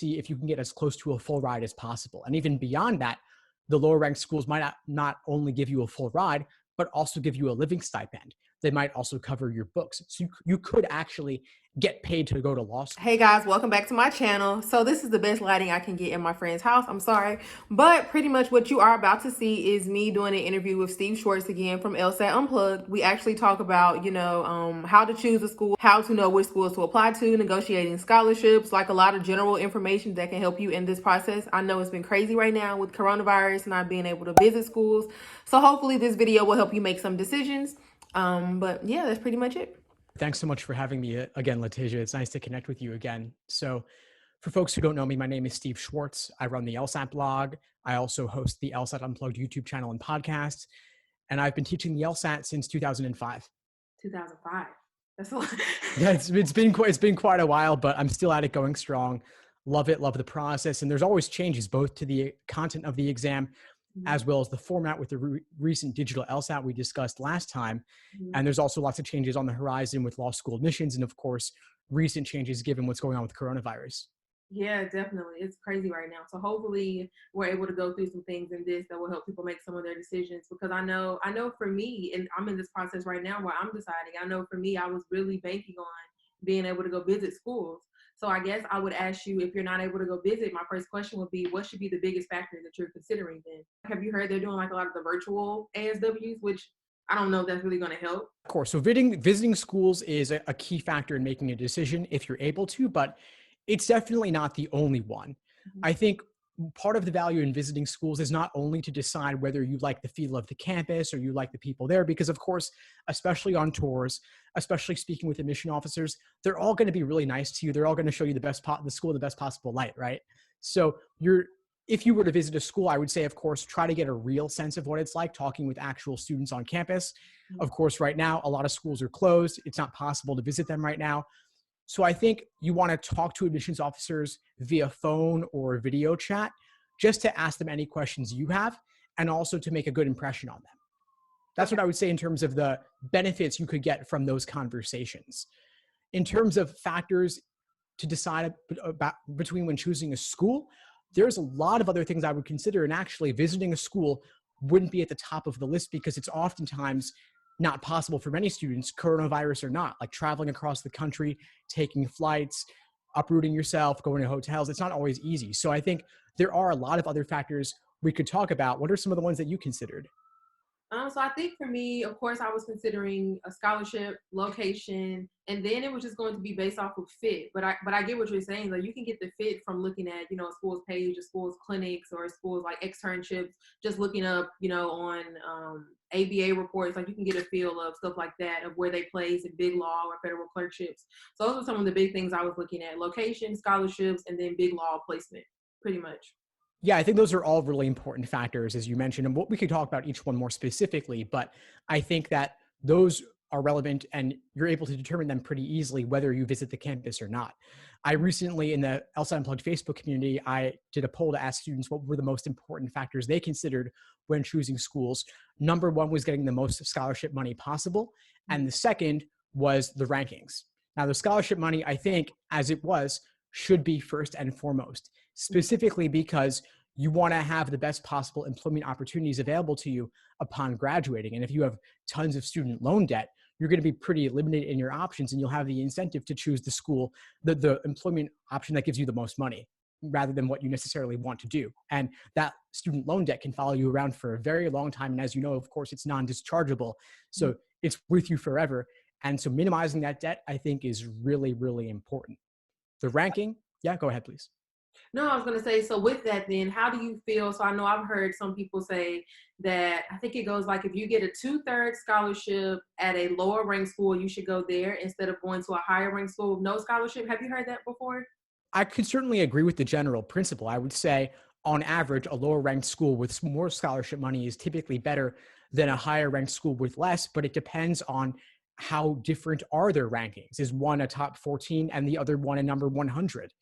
see if you can get as close to a full ride as possible. And even beyond that, the lower ranked schools might not only give you a full ride, but also give you a living stipend. They might also cover your books. So you could actually get paid to go to law school. Hey guys, welcome back to my channel. So this is the best lighting I can get in my friend's house. I'm sorry, but pretty much what you are about to see is me doing an interview with Steve Schwartz again from LSAT Unplugged. We actually talk about, how to choose a school, how to know which schools to apply to, negotiating scholarships, like a lot of general information that can help you in this process. I know it's been crazy right now with coronavirus, not being able to visit schools. So hopefully this video will help you make some decisions. But yeah, that's pretty much it. Thanks so much for having me again, Letitia. It's nice to connect with you again. So for folks who don't know me, my name is Steve Schwartz. I run the LSAT blog. I also host the LSAT Unplugged YouTube channel and podcast. And I've been teaching the LSAT since 2005. 2005. That's a lot. Yeah, it's been quite a while, but I'm still at it, going strong. Love it, love the process. And there's always changes both to the content of the exam as well as the format with the recent digital LSAT we discussed last time. And there's also lots of changes on the horizon with law school admissions and, of course, recent changes given what's going on with coronavirus. Yeah, definitely. It's crazy right now. So hopefully we're able to go through some things in this that will help people make some of their decisions, because I know for me, and I'm in this process right now where I'm deciding, I know for me, I was really banking on being able to go visit schools. So I guess I would ask you, if you're not able to go visit, my first question would be, what should be the biggest factor that you're considering then? Have you heard they're doing like a lot of the virtual ASWs, which I don't know if that's really going to help. Of course. So visiting schools is a key factor in making a decision if you're able to, but it's definitely not the only one. I think part of the value in visiting schools is not only to decide whether you like the feel of the campus or you like the people there, because of course, especially on tours, especially speaking with admission officers, they're all going to be really nice to you. They're all going to show you the school in the best possible light, right? So if you were to visit a school, I would say, of course, try to get a real sense of what it's like talking with actual students on campus. Of course, right now, a lot of schools are closed. It's not possible to visit them right now. So I think you want to talk to admissions officers via phone or video chat just to ask them any questions you have and also to make a good impression on them. That's what I would say in terms of the benefits you could get from those conversations. In terms of factors to decide between when choosing a school, there's a lot of other things I would consider, and actually visiting a school wouldn't be at the top of the list because it's oftentimes not possible for many students, coronavirus or not, like traveling across the country, taking flights, uprooting yourself, going to hotels. It's not always easy. So I think there are a lot of other factors we could talk about. What are some of the ones that you considered? So I think for me, of course, I was considering a scholarship, location, and then it was just going to be based off of fit. But I get what you're saying. Like, you can get the fit from looking at, a school's page, a school's clinics, or a school's like externships, just looking up, on ABA reports. Like, you can get a feel of stuff like that, of where they place in big law or federal clerkships. So those are some of the big things I was looking at: location, scholarships, and then big law placement, pretty much. Yeah, I think those are all really important factors, as you mentioned, and we could talk about each one more specifically, but I think that those are relevant and you're able to determine them pretty easily whether you visit the campus or not. I recently, in the LSAT Unplugged Facebook community, I did a poll to ask students what were the most important factors they considered when choosing schools. Number one was getting the most scholarship money possible, and the second was the rankings. Now, the scholarship money, I think, as it was, should be first and foremost, specifically because you want to have the best possible employment opportunities available to you upon graduating. And if you have tons of student loan debt, you're going to be pretty limited in your options, and you'll have the incentive to choose the school, the employment option that gives you the most money, rather than what you necessarily want to do. And that student loan debt can follow you around for a very long time. And as you know, of course, it's non-dischargeable. So it's with you forever. And so minimizing that debt, I think, is really, really important. The ranking, yeah, go ahead, please. No, I was going to say, so with that then, how do you feel? So I know I've heard some people say that, I think it goes like, if you get a 2/3 scholarship at a lower ranked school, you should go there instead of going to a higher ranked school with no scholarship. Have you heard that before? I could certainly agree with the general principle. I would say, on average, a lower ranked school with more scholarship money is typically better than a higher ranked school with less, but it depends on how different are their rankings. Is one a top 14 and the other one a number 100?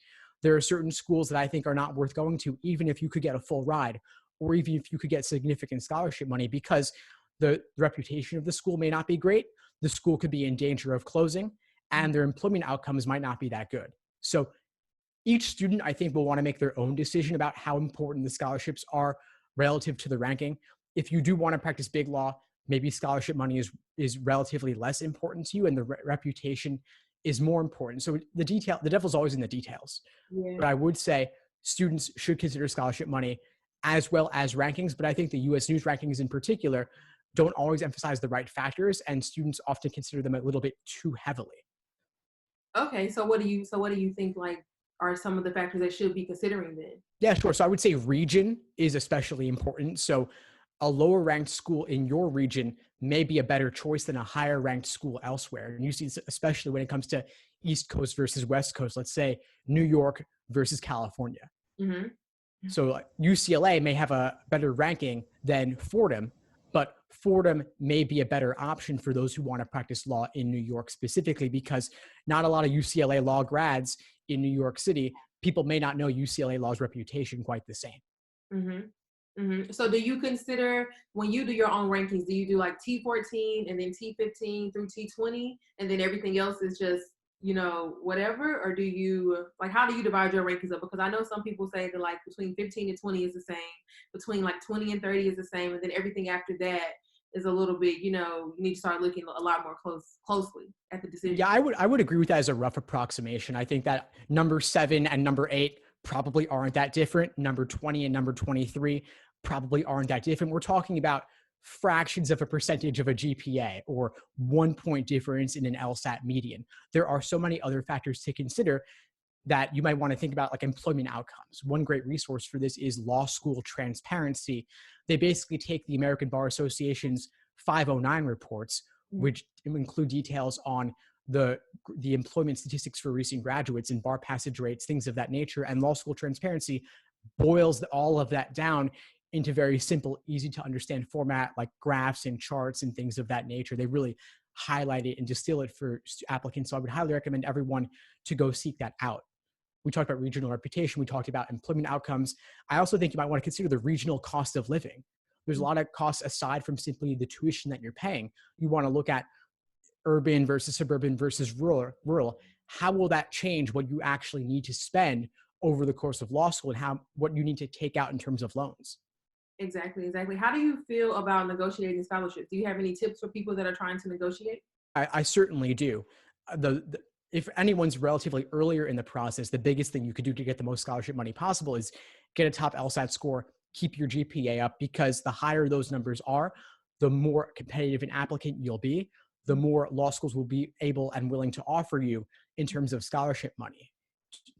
There are certain schools that I think are not worth going to, even if you could get a full ride, or even if you could get significant scholarship money, because the reputation of the school may not be great. The school could be in danger of closing, and their employment outcomes might not be that good. So Each student, I think, will want to make their own decision about how important the scholarships are relative to the ranking. If you do want to practice big law, maybe scholarship money is relatively less important to you, and the reputation is more important. So the devil's always in the details. Yeah. But I would say students should consider scholarship money as well as rankings. But I think the U.S. News rankings in particular don't always emphasize the right factors, and students often consider them a little bit too heavily. Okay, so what do you think like are some of the factors they should be considering then? Yeah, sure. So I would say region is especially important. So a lower ranked school in your region may be a better choice than a higher ranked school elsewhere. And you see this especially when it comes to East Coast versus West Coast, let's say New York versus California. Mm-hmm. So UCLA may have a better ranking than Fordham, but Fordham may be a better option for those who want to practice law in New York specifically, because not a lot of UCLA law grads in New York City, people may not know UCLA law's reputation quite the same. Mm-hmm. Mm-hmm. So do you consider when you do your own rankings, do you do like T14 and then T15 through T20 and then everything else is just, whatever? Or do you like how do you divide your rankings up? Because I know some people say that like between 15 and 20 is the same, between like 20 and 30 is the same, and then everything after that is a little bit, you need to start looking a lot more closely at the decision. Yeah, I would agree with that as a rough approximation. I think that number 7 and number 8 probably aren't that different. Number 20 and number 23 probably aren't that different. We're talking about fractions of a percentage of a GPA or 1 point difference in an LSAT median. There are so many other factors to consider that you might want to think about, like employment outcomes. One great resource for this is Law School Transparency. They basically take the American Bar Association's 509 reports, which include details on the employment statistics for recent graduates and bar passage rates, things of that nature. And Law School Transparency boils all of that down into very simple, easy to understand format, like graphs and charts and things of that nature. They really highlight it and distill it for applicants. So I would highly recommend everyone to go seek that out. We talked about regional reputation. We talked about employment outcomes. I also think you might want to consider the regional cost of living. There's a lot of costs aside from simply the tuition that you're paying. You want to look at urban versus suburban versus rural. How will that change what you actually need to spend over the course of law school and what you need to take out in terms of loans? Exactly. How do you feel about negotiating scholarships? Do you have any tips for people that are trying to negotiate? I certainly do. If anyone's relatively earlier in the process, the biggest thing you could do to get the most scholarship money possible is get a top LSAT score, keep your GPA up, because the higher those numbers are, the more competitive an applicant you'll be, the more law schools will be able and willing to offer you in terms of scholarship money.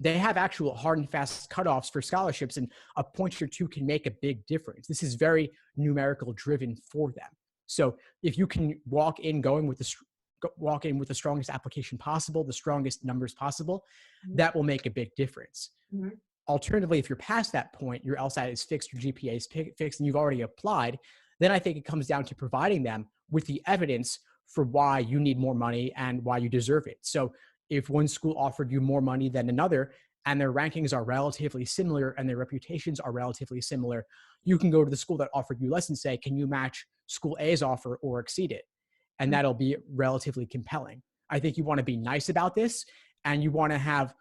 They have actual hard and fast cutoffs for scholarships, and a point or two can make a big difference. This is very numerical driven for them. So if you can walk in with the strongest application possible, the strongest numbers possible, that will make a big difference. Mm-hmm. Alternatively, if you're past that point, your LSAT is fixed, your GPA is fixed, and you've already applied, then I think it comes down to providing them with the evidence for why you need more money and why you deserve it. So if one school offered you more money than another and their rankings are relatively similar and their reputations are relatively similar, you can go to the school that offered you less and say, can you match school A's offer or exceed it? And that'll be relatively compelling. I think you want to be nice about this, and you want to have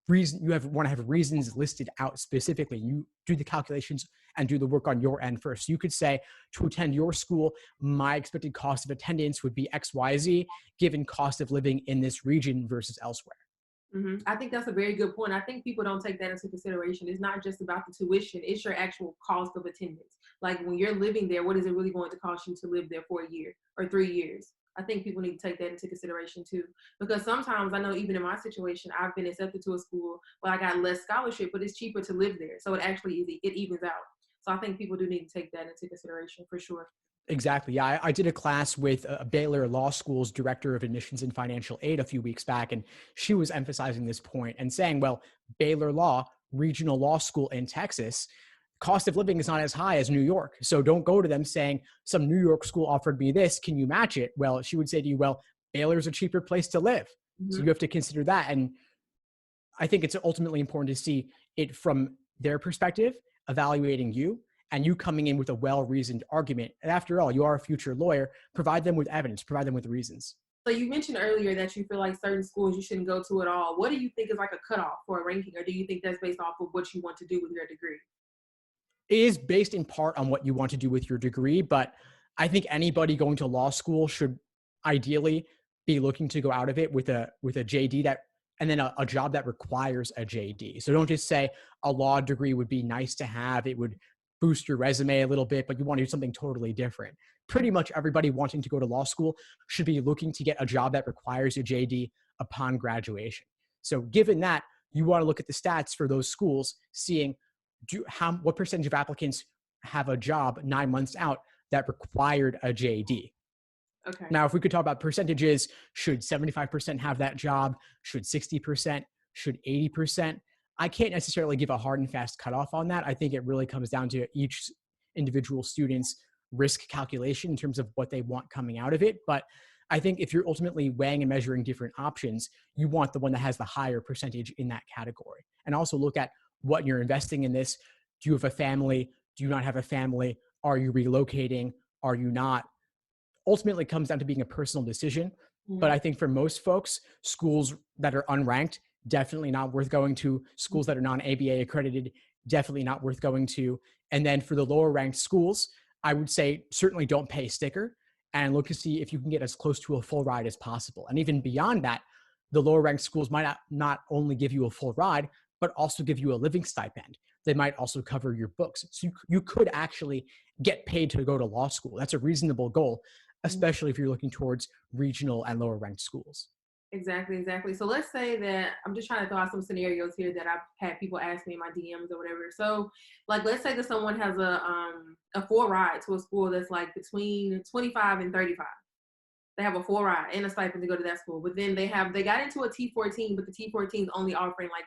reasons listed out specifically. You do the calculations and do the work on your end first. You could say, to attend your school, my expected cost of attendance would be XYZ, given cost of living in this region versus elsewhere. Mm-hmm. I think that's a very good point. I think people don't take that into consideration. It's not just about the tuition, it's your actual cost of attendance. Like when you're living there, what is it really going to cost you to live there for a year or 3 years? I think people need to take that into consideration too. Because sometimes I know even in my situation, I've been accepted to a school where I got less scholarship, but it's cheaper to live there. So it evens out. So I think people do need to take that into consideration for sure. Exactly. Yeah, I did a class with a Baylor Law School's director of admissions and financial aid a few weeks back, and she was emphasizing this point and saying, well, Baylor Law, regional law school in Texas, cost of living is not as high as New York. So don't go to them saying some New York school offered me this. Can you match it? Well, she would say to you, well, Baylor's a cheaper place to live. Mm-hmm. So you have to consider that. And I think it's ultimately important to see it from their perspective, evaluating you, and you coming in with a well-reasoned argument. And after all, you are a future lawyer. Provide them with evidence, provide them with reasons. So you mentioned earlier that you feel like certain schools you shouldn't go to at all. What do you think is like a cutoff for a ranking, or do you think that's based off of what you want to do with your degree? It is based in part on what you want to do with your degree, but I think anybody going to law school should ideally be looking to go out of it with a JD that, and then a job that requires a JD. So don't just say a law degree would be nice to have. It would boost your resume a little bit, but you want to do something totally different. Pretty much everybody wanting to go to law school should be looking to get a job that requires a JD upon graduation. So given that, you want to look at the stats for those schools, seeing what percentage of applicants have a job 9 months out that required a JD. Okay. Now, if we could talk about percentages, should 75% have that job? Should 60%? Should 80%? I can't necessarily give a hard and fast cutoff on that. I think it really comes down to each individual student's risk calculation in terms of what they want coming out of it. But I think if you're ultimately weighing and measuring different options, you want the one that has the higher percentage in that category. And also look at what you're investing in this. Do you have a family? Do you not have a family? Are you relocating? Are you not? Ultimately comes down to being a personal decision. But I think for most folks, schools that are unranked, definitely not worth going to. Schools that are non-ABA accredited, definitely not worth going to. And then for the lower ranked schools, I would say certainly don't pay a sticker and look to see if you can get as close to a full ride as possible. And even beyond that, the lower ranked schools might not only give you a full ride, but also give you a living stipend. They might also cover your books. So you could actually get paid to go to law school. That's a reasonable goal, especially if you're looking towards regional and lower ranked schools. Exactly, exactly. So let's say that I'm just trying to throw out some scenarios here that I've had people ask me in my DMs or whatever. So, like, let's say that someone has a full ride to a school that's like between 25 and 35. They have a full ride and a stipend to go to that school, but then they got into a T14, but the T14 is only offering like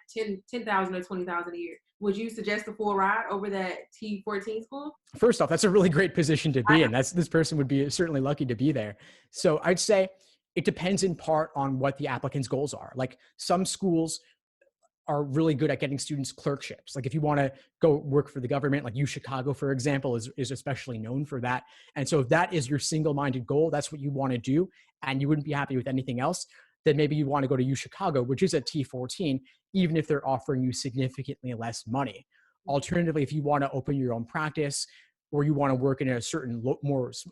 10,000 or 20,000 a year. Would you suggest a full ride over that T14 school? First off, that's a really great position to be in. This person would be certainly lucky to be there. So I'd say it depends in part on what the applicant's goals are. Like some schools are really good at getting students clerkships. Like if you want to go work for the government, like UChicago, for example, is especially known for that. And so if that is your single-minded goal, that's what you want to do, and you wouldn't be happy with anything else, then maybe you want to go to UChicago, which is a T14, even if they're offering you significantly less money. Alternatively, if you want to open your own practice or you want to work in a certain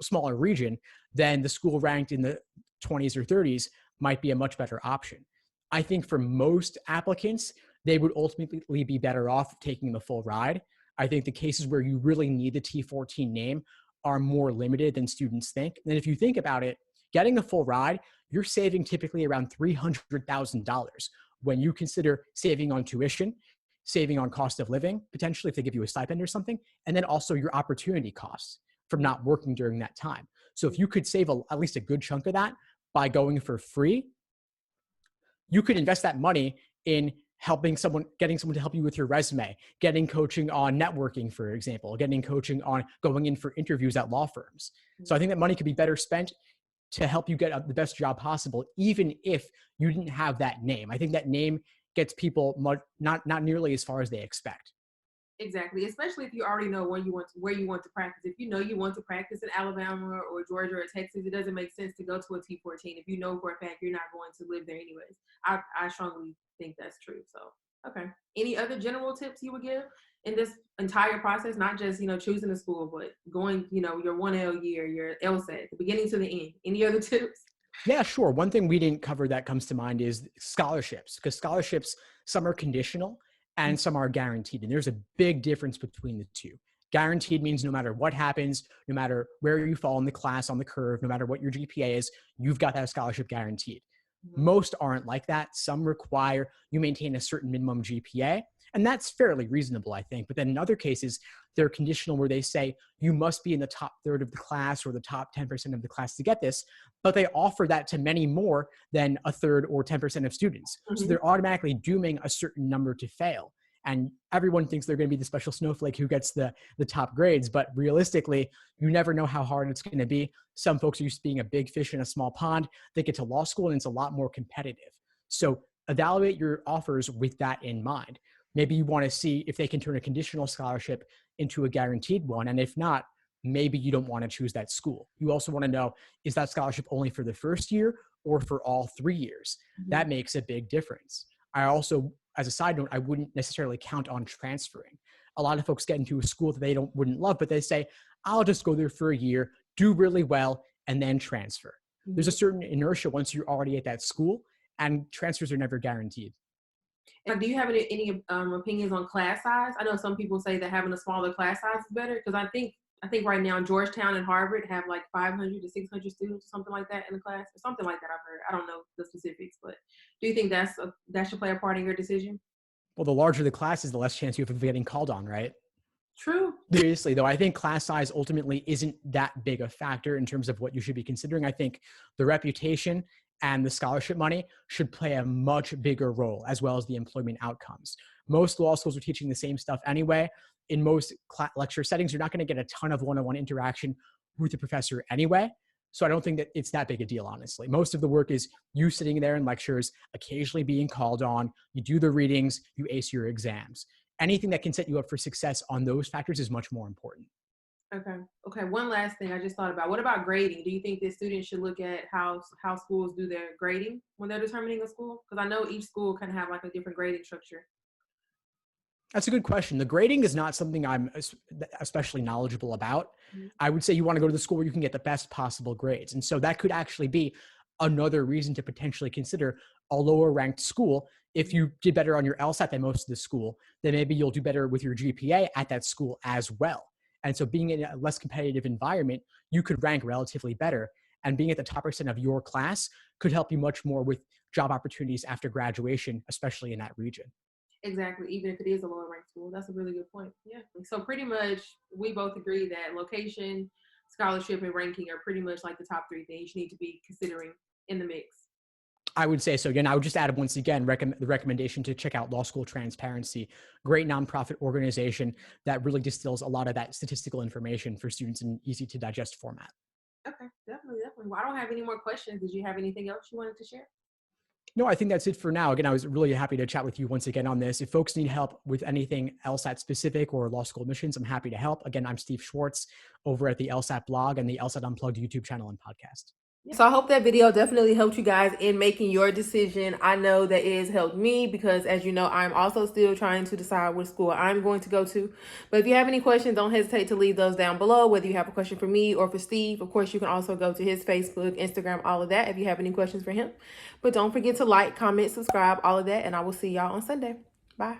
smaller region, then the school ranked in the 20s or 30s might be a much better option. I think for most applicants, they would ultimately be better off taking the full ride. I think the cases where you really need the T14 name are more limited than students think. And if you think about it, getting the full ride, you're saving typically around $300,000 when you consider saving on tuition, saving on cost of living, potentially if they give you a stipend or something, and then also your opportunity costs from not working during that time. So if you could save at least a good chunk of that by going for free, you could invest that money in getting someone to help you with your resume, getting coaching on networking, for example, getting coaching on going in for interviews at law firms. So I think that money could be better spent to help you get the best job possible, even if you didn't have that name. I think that name gets people not nearly as far as they expect. Exactly, especially if you already know where you want to practice. If you know you want to practice in Alabama or Georgia or Texas, it doesn't make sense to go to a T14 if you know for a fact you're not going to live there anyways. I strongly think that's true. So, okay. Any other general tips you would give in this entire process? Not just, choosing a school, but going, your 1L year, your LSAT, the beginning to the end. Any other tips? Yeah, sure. One thing we didn't cover that comes to mind is scholarships, because scholarships, some are conditional and some are guaranteed. And there's a big difference between the two. Guaranteed means no matter what happens, no matter where you fall in the class on the curve, no matter what your GPA is, you've got that scholarship guaranteed. Most aren't like that. Some require you maintain a certain minimum GPA, and that's fairly reasonable, I think. But then in other cases, they're conditional where they say you must be in the top third of the class or the top 10% of the class to get this, but they offer that to many more than a third or 10% of students. So they're automatically dooming a certain number to fail. And everyone thinks they're going to be the special snowflake who gets the top grades. But realistically, you never know how hard it's going to be. Some folks are used to being a big fish in a small pond. They get to law school and it's a lot more competitive. So evaluate your offers with that in mind. Maybe you want to see if they can turn a conditional scholarship into a guaranteed one. And if not, maybe you don't want to choose that school. You also want to know, is that scholarship only for the first year, or for all 3 years. That makes a big difference. I also, as a side note, I wouldn't necessarily count on transferring. A lot of folks get into a school that they wouldn't love, but they say, I'll just go there for a year, do really well, and then transfer. There's a certain inertia once you're already at that school, and transfers are never guaranteed. And do you have any opinions on class size? I know some people say that having a smaller class size is better, because I think right now Georgetown and Harvard have like 500 to 600 students or something like that in the class, or something like that. I've heard. I don't know the specifics, but do you think that should play a part in your decision? Well, the larger the class is, the less chance you have of getting called on, right? True. Seriously, though, I think class size ultimately isn't that big a factor in terms of what you should be considering. I think the reputation and the scholarship money should play a much bigger role, as well as the employment outcomes. Most law schools are teaching the same stuff anyway. In most lecture settings, you're not going to get a ton of one-on-one interaction with the professor anyway. So I don't think that it's that big a deal, honestly. Most of the work is you sitting there in lectures, occasionally being called on, you do the readings, you ace your exams. Anything that can set you up for success on those factors is much more important. Okay. One last thing I just thought about. What about grading? Do you think that students should look at how schools do their grading when they're determining a school? Because I know each school can have like a different grading structure. That's a good question. The grading is not something I'm especially knowledgeable about. I would say you want to go to the school where you can get the best possible grades. And so that could actually be another reason to potentially consider a lower ranked school. If you did better on your LSAT than most of the school, then maybe you'll do better with your GPA at that school as well. And so being in a less competitive environment, you could rank relatively better. And being at the top percent of your class could help you much more with job opportunities after graduation, especially in that region. Exactly. Even if it is a lower ranked school, that's a really good point. Yeah. So pretty much we both agree that location, scholarship, and ranking are pretty much like the top three things you need to be considering in the mix. I would say so. Again, I would just add once again the recommendation to check out Law School Transparency, great nonprofit organization that really distills a lot of that statistical information for students in easy to digest format. Okay, definitely. Well, I don't have any more questions. Did you have anything else you wanted to share? No, I think that's it for now. Again, I was really happy to chat with you once again on this. If folks need help with anything LSAT specific or law school admissions, I'm happy to help. Again, I'm Steve Schwartz over at the LSAT blog and the LSAT Unplugged YouTube channel and podcast. So I hope that video definitely helped you guys in making your decision. I know that it has helped me because, as you know, I'm also still trying to decide what school I'm going to go to. But if you have any questions, don't hesitate to leave those down below, whether you have a question for me or for Steve. Of course, you can also go to his Facebook, Instagram, all of that if you have any questions for him. But don't forget to like, comment, subscribe, all of that, and I will see y'all on Sunday. Bye.